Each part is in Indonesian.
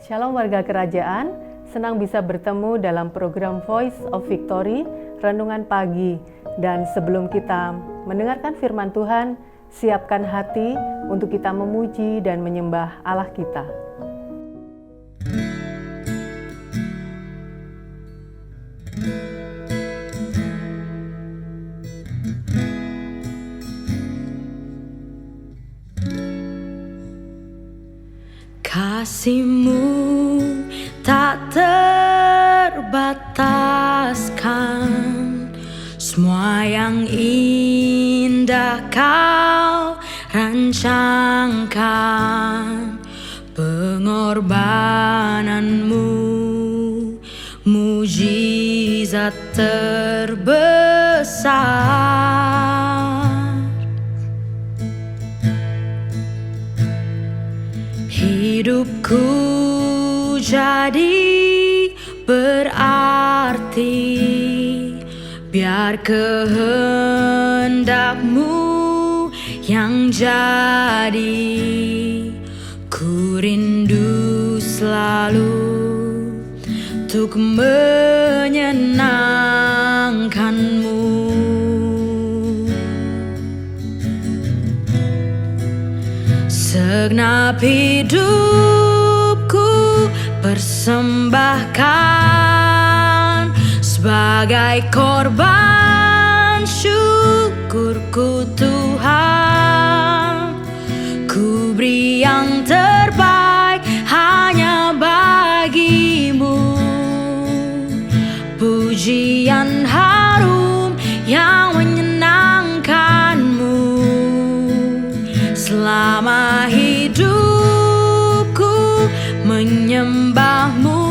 Shalom warga kerajaan, senang bisa bertemu dalam program Voice of Victory, Renungan Pagi. Dan sebelum kita mendengarkan firman Tuhan, siapkan hati untuk kita memuji dan menyembah Allah kita. Kasih-Mu tak terbataskan, semua yang indah Kau rancangkan. Pengorbanan-Mu mujizat terbesar. Hidupku jadi berarti, biar kehendak-Mu yang jadi. Ku rindu selalu untuk menyenangkan-Mu. Segenap hidupku persembahkan sebagai korban syukurku Tuhan. Ku beri yang terbaik hanya bagi-Mu, pujian harum yang menyenangkan-Mu. Selama hidupku menyembah-Mu,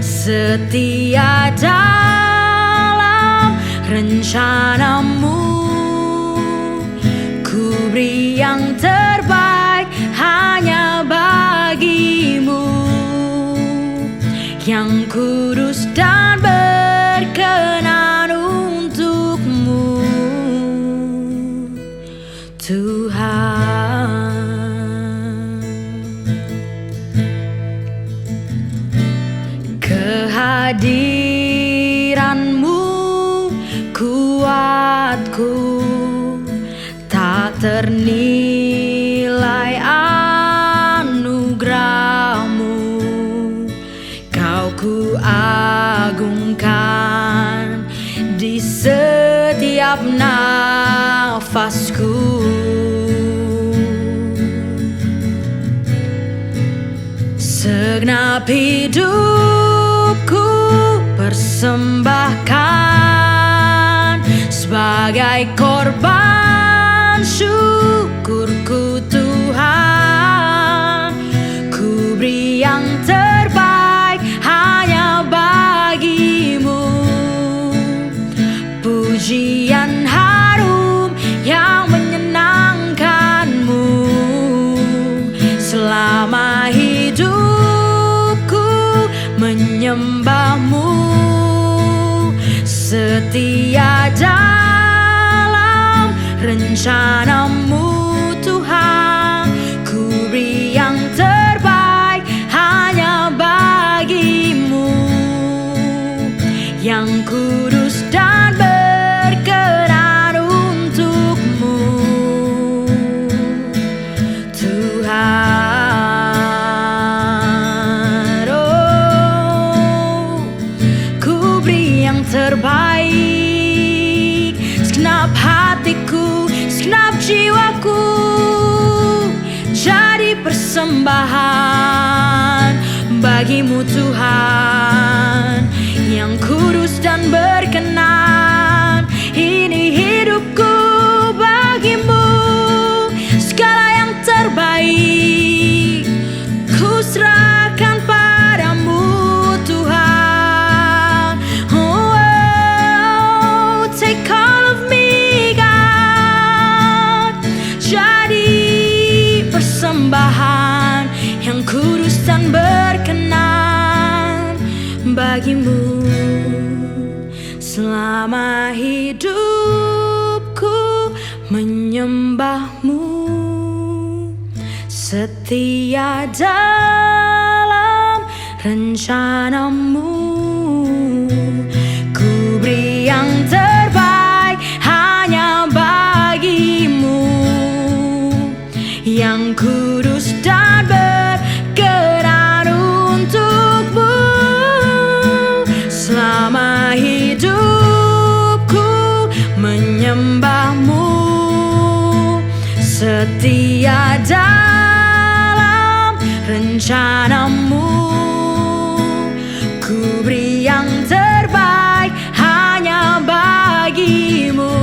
setia dalam rencana-Mu. Ku beri yang terbaik hanya bagi-Mu, yang kudus dan berkenan untuk-Mu, Tuhan. Kehadiran-Mu kuatku, tak ternilai anugerah-Mu. Kau ku agungkan di setiap nafasku. Segenap hidupku persembahkan sebagai korban syukurku Tuhan. Ku beri yang terbaik hanya bagi-Mu, pujian harum yang menyenangkan-Mu. Selama hidupku menyembah-Mu, setia dalam rencana-Mu Tuhan. Ku beri yang terbaik hanya bagi-Mu, yang kudus dan berkenan untuk-Mu, Tuhan. Oh, ku beri yang terbaik, segenap hatiku, segenap jiwaku, jadi persembahan bagi-Mu Tuhan, yang kudus dan berkenan. Ini hidupku bagi-Mu, segala yang terbaik ku serahkan padamu Tuhan. Oh, take all of me God, jadi persembahan yang kudus dan berkenan bagi-Mu. Selama hidupku menyembah-Mu, setia dalam rencanamu. Ku beri yang terbaik hanya bagimu, yang kudus dan berkenan untukmu. Selama hidupku menyembahmu, setia dalam rencanamu. Ku beri yang terbaik hanya bagimu,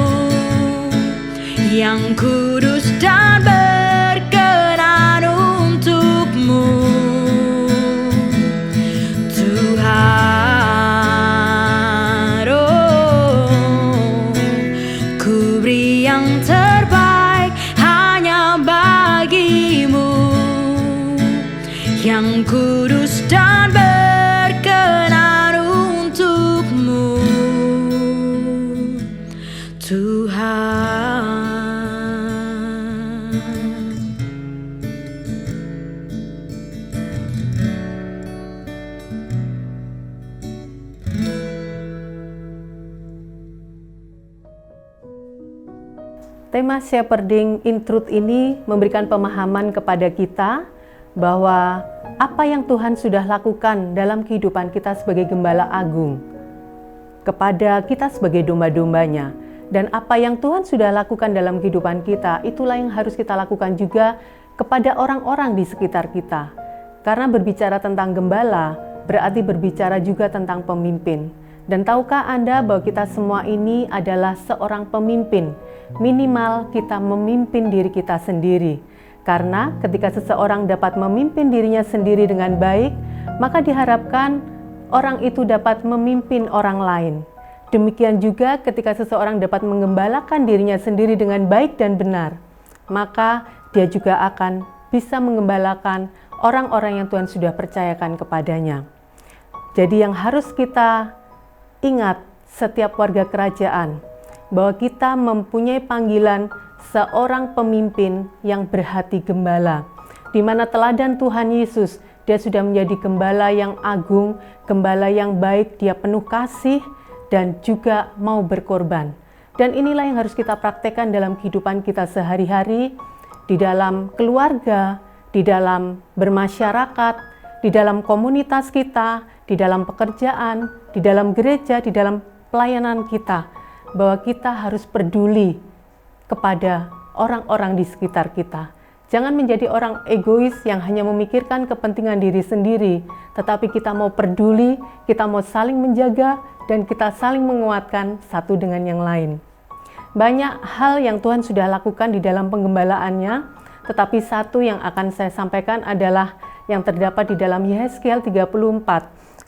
yang kudus dan berkenan untukmu. Tuhan, oh, ku beri yang terbaik hanya bagimu, yang kudus dan berkenan untukmu, Tuhan. Tema Shepherding in Truth ini memberikan pemahaman kepada kita bahwa apa yang Tuhan sudah lakukan dalam kehidupan kita sebagai Gembala Agung, kepada kita sebagai domba-dombanya, dan apa yang Tuhan sudah lakukan dalam kehidupan kita, itulah yang harus kita lakukan juga kepada orang-orang di sekitar kita. Karena berbicara tentang gembala, berarti berbicara juga tentang pemimpin. Dan tahukah Anda bahwa kita semua ini adalah seorang pemimpin? Minimal kita memimpin diri kita sendiri. Karena ketika seseorang dapat memimpin dirinya sendiri dengan baik, maka diharapkan orang itu dapat memimpin orang lain. Demikian juga ketika seseorang dapat mengembalakan dirinya sendiri dengan baik dan benar, maka dia juga akan bisa mengembalakan orang-orang yang Tuhan sudah percayakan kepadanya. Jadi yang harus kita ingat setiap warga kerajaan, bahwa kita mempunyai panggilan seorang pemimpin yang berhati gembala, di mana teladan Tuhan Yesus, dia sudah menjadi gembala yang agung, gembala yang baik, dia penuh kasih dan juga mau berkorban. Dan inilah yang harus kita praktekkan dalam kehidupan kita sehari-hari, di dalam keluarga, di dalam bermasyarakat, di dalam komunitas kita, di dalam pekerjaan, di dalam gereja, di dalam pelayanan kita, bahwa kita harus peduli kepada orang-orang di sekitar kita. Jangan menjadi orang egois yang hanya memikirkan kepentingan diri sendiri, tetapi kita mau peduli, kita mau saling menjaga, dan kita saling menguatkan satu dengan yang lain. Banyak hal yang Tuhan sudah lakukan di dalam penggembalaannya, tetapi satu yang akan saya sampaikan adalah yang terdapat di dalam Yehezkiel 34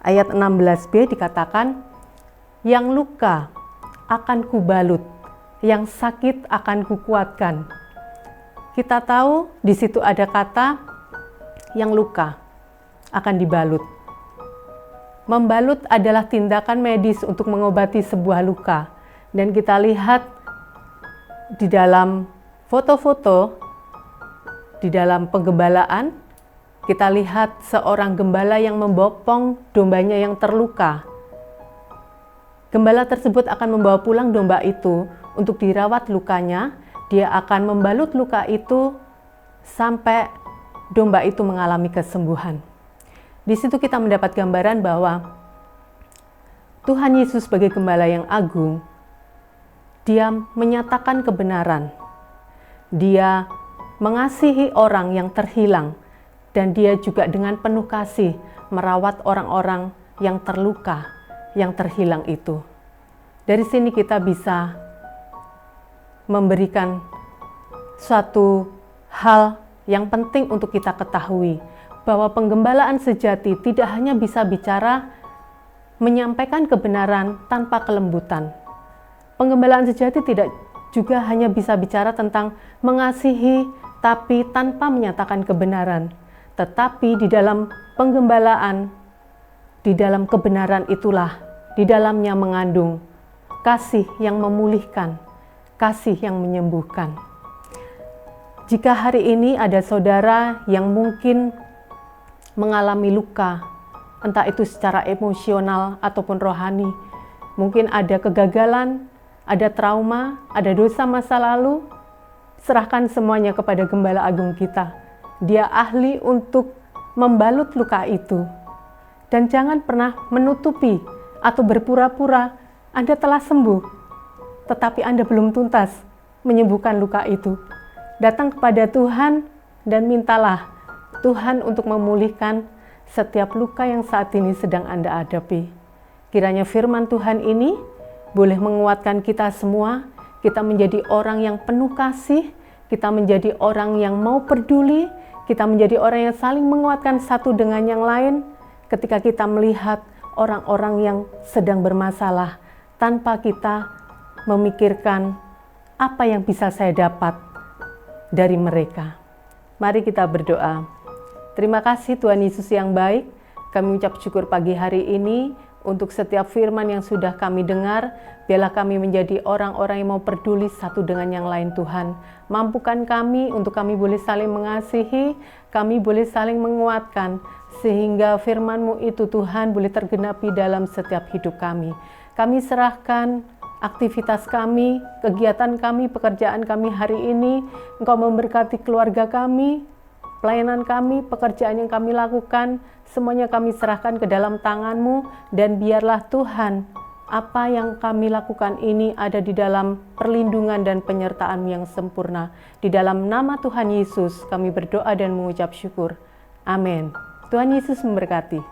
ayat 16b dikatakan, yang luka akan kubalut, yang sakit akan kukuatkan. Kita tahu di situ ada kata yang luka akan dibalut. Membalut adalah tindakan medis untuk mengobati sebuah luka. Dan kita lihat di dalam foto-foto, di dalam penggembalaan, kita lihat seorang gembala yang membopong dombanya yang terluka. Gembala tersebut akan membawa pulang domba itu untuk dirawat lukanya. Dia akan membalut luka itu sampai domba itu mengalami kesembuhan. Di situ kita mendapat gambaran bahwa Tuhan Yesus sebagai Gembala yang agung, dia menyatakan kebenaran. Dia mengasihi orang yang terhilang, dan dia juga dengan penuh kasih merawat orang-orang yang terluka, yang terhilang itu. Dari sini kita bisa memberikan suatu hal yang penting untuk kita ketahui, bahwa penggembalaan sejati tidak hanya bisa bicara menyampaikan kebenaran tanpa kelembutan. Penggembalaan sejati tidak juga hanya bisa bicara tentang mengasihi tapi tanpa menyatakan kebenaran. Tetapi di dalam penggembalaan, di dalam kebenaran itulah, di dalamnya mengandung kasih yang memulihkan, kasih yang menyembuhkan. Jika hari ini ada saudara yang mungkin mengalami luka, entah itu secara emosional ataupun rohani, mungkin ada kegagalan, ada trauma, ada dosa masa lalu, serahkan semuanya kepada Gembala Agung kita. Dia ahli untuk membalut luka itu. Dan jangan pernah menutupi atau berpura-pura Anda telah sembuh, tetapi Anda belum tuntas menyembuhkan luka itu. Datang kepada Tuhan dan mintalah Tuhan untuk memulihkan setiap luka yang saat ini sedang Anda hadapi. Kiranya firman Tuhan ini boleh menguatkan kita semua, kita menjadi orang yang penuh kasih, kita menjadi orang yang mau peduli, kita menjadi orang yang saling menguatkan satu dengan yang lain ketika kita melihat orang-orang yang sedang bermasalah tanpa kita memikirkan apa yang bisa saya dapat dari mereka. Mari kita berdoa. Terima kasih Tuhan Yesus yang baik. Kami ucap syukur pagi hari ini untuk setiap firman yang sudah kami dengar. Biarlah kami menjadi orang-orang yang mau peduli satu dengan yang lain Tuhan. Mampukan kami untuk kami boleh saling mengasihi, kami boleh saling menguatkan, sehingga firman-Mu itu Tuhan boleh tergenapi dalam setiap hidup kami. Kami serahkan aktivitas kami, kegiatan kami, pekerjaan kami hari ini. Engkau memberkati keluarga kami, pelayanan kami, pekerjaan yang kami lakukan, semuanya kami serahkan ke dalam tangan-Mu, dan biarlah Tuhan, apa yang kami lakukan ini ada di dalam perlindungan dan penyertaan-Mu yang sempurna. Di dalam nama Tuhan Yesus kami berdoa dan mengucap syukur. Amin. Tuhan Yesus memberkati.